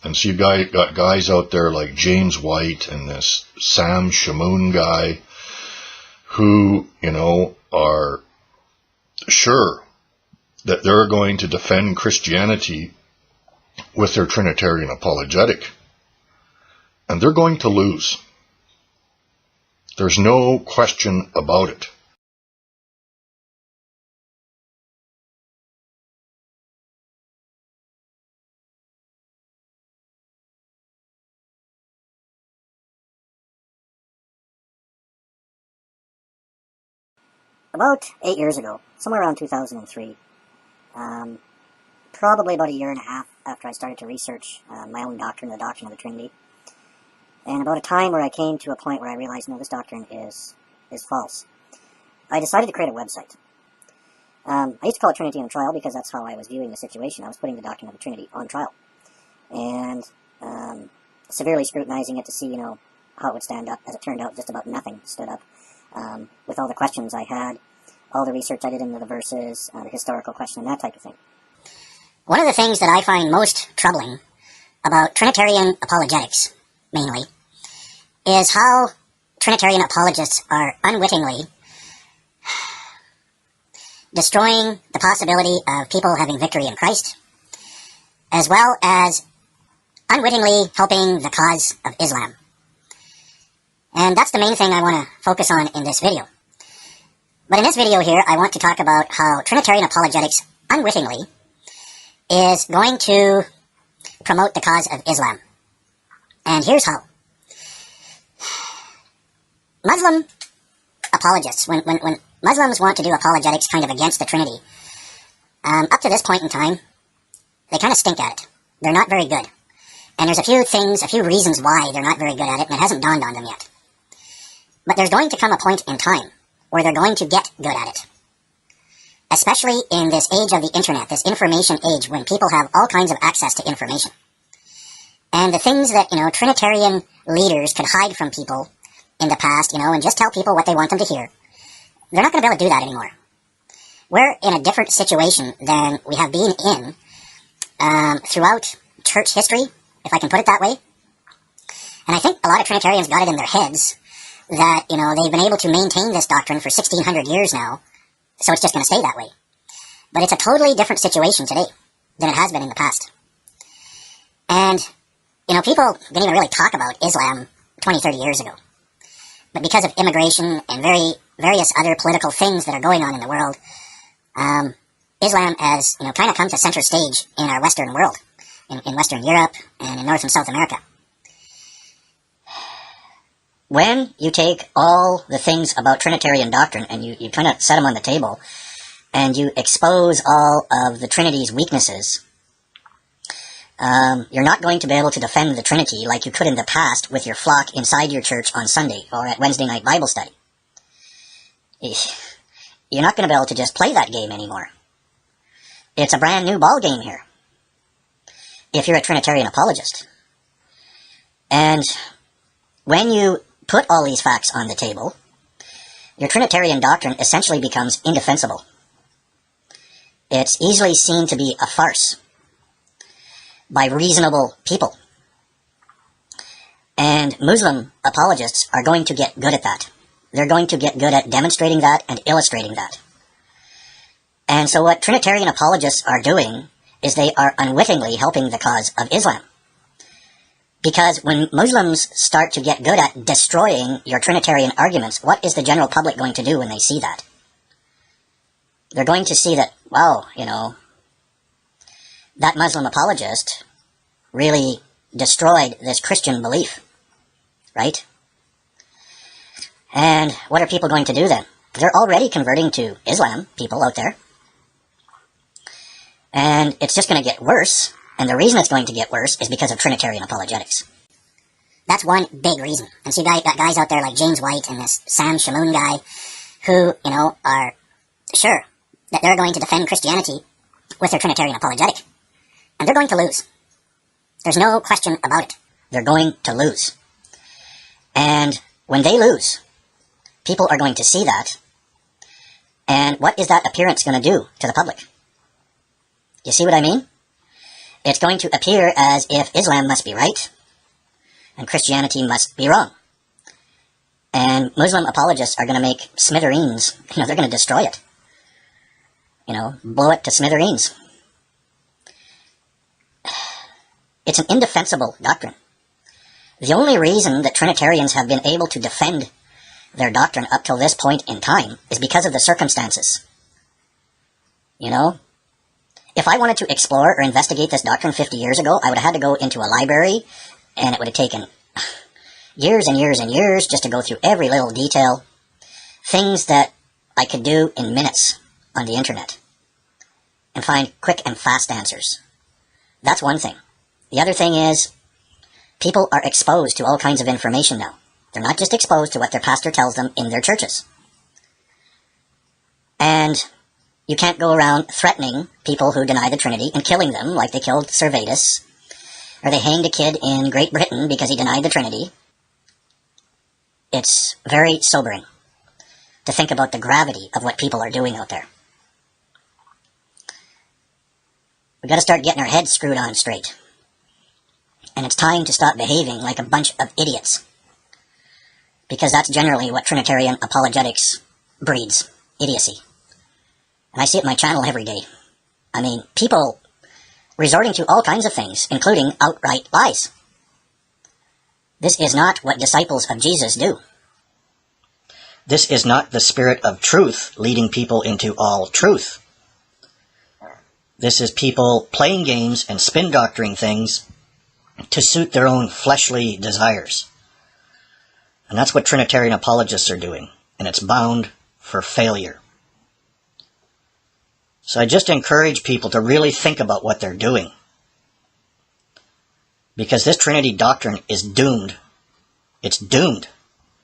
And so you got guys out there like James White and this Shamoun guy who, are sure that they're going to defend Christianity with their Trinitarian apologetic. And they're going to lose. There's no question about it. About 8 years ago, somewhere around 2003, probably about a year and a half after I started to research my own doctrine, the doctrine of the Trinity, and about a time where I came to a point where I realized, no, this doctrine is false, I decided to create a website. I used to call it Trinity on Trial because that's how I was viewing the situation. I was putting the doctrine of the Trinity on trial, and severely scrutinizing it to see, how it would stand up. As it turned out, just about nothing stood up. With all the questions I had, all the research I did into the verses, the historical question, and that type of thing. One of the things that I find most troubling about Trinitarian apologetics, mainly, is how Trinitarian apologists are unwittingly destroying the possibility of people having victory in Christ, as well as unwittingly helping the cause of Islam. And that's the main thing I want to focus on in this video. But in this video here, I want to talk about how Trinitarian apologetics unwittingly is going to promote the cause of Islam. And here's how. Muslim apologists, when Muslims want to do apologetics kind of against the Trinity, up to this point in time, they kind of stink at it. They're not very good. And there's a few reasons why they're not very good at it, and it hasn't dawned on them yet. But there's going to come a point in time where they're going to get good at it. Especially in this age of the internet, this information age, when people have all kinds of access to information. And the things that, Trinitarian leaders could hide from people in the past, and just tell people what they want them to hear, they're not going to be able to do that anymore. We're in a different situation than we have been in throughout church history, if I can put it that way. And I think a lot of Trinitarians got it in their heads that, they've been able to maintain this doctrine for 1,600 years now, so it's just going to stay that way. But it's a totally different situation today than it has been in the past. And, people didn't even really talk about Islam 20, 30 years ago. But because of immigration and various other political things that are going on in the world, Islam has, kind of come to center stage in our Western world, in Western Europe and in North and South America. When you take all the things about Trinitarian doctrine and you kind of set them on the table and you expose all of the Trinity's weaknesses, you're not going to be able to defend the Trinity like you could in the past with your flock inside your church on Sunday or at Wednesday night Bible study. You're not going to be able to just play that game anymore. It's a brand new ball game here, if you're a Trinitarian apologist. And when you put all these facts on the table, your Trinitarian doctrine essentially becomes indefensible. It's easily seen to be a farce by reasonable people. And Muslim apologists are going to get good at that. They're going to get good at demonstrating that and illustrating that. And so what Trinitarian apologists are doing is they are unwittingly helping the cause of Islam. Because when Muslims start to get good at destroying your Trinitarian arguments, what is the general public going to do when they see that? They're going to see that, wow, that Muslim apologist really destroyed this Christian belief, right? And what are people going to do then? They're already converting to Islam, people out there. And it's just going to get worse. And the reason it's going to get worse is because of Trinitarian apologetics. That's one big reason. And so you got guys out there like James White and this Shamoun guy who, are sure that they're going to defend Christianity with their Trinitarian apologetic. And they're going to lose. There's no question about it. They're going to lose. And when they lose, people are going to see that. And what is that appearance going to do to the public? You see what I mean? it's going to appear as if Islam must be right and Christianity must be wrong. And Muslim apologists are going to make smithereens. They're going to destroy it. Blow it to smithereens. It's an indefensible doctrine. The only reason that Trinitarians have been able to defend their doctrine up till this point in time is because of the circumstances. If I wanted to explore or investigate this doctrine 50 years ago, I would have had to go into a library, and it would have taken years and years and years just to go through every little detail. Things that I could do in minutes on the internet and find quick and fast answers. That's one thing. The other thing is, people are exposed to all kinds of information now. They're not just exposed to what their pastor tells them in their churches. And you can't go around threatening people who deny the Trinity and killing them like they killed Servetus, or they hanged a kid in Great Britain because he denied the Trinity. It's very sobering to think about the gravity of what people are doing out there. We've got to start getting our heads screwed on straight. And it's time to stop behaving like a bunch of idiots. Because that's generally what Trinitarian apologetics breeds. Idiocy. And I see it on my channel every day. People resorting to all kinds of things, including outright lies. This is not what disciples of Jesus do. This is not the spirit of truth leading people into all truth. This is people playing games and spin doctoring things to suit their own fleshly desires. And that's what Trinitarian apologists are doing, and it's bound for failure. So I just encourage people to really think about what they're doing. Because this Trinity doctrine is doomed. It's doomed.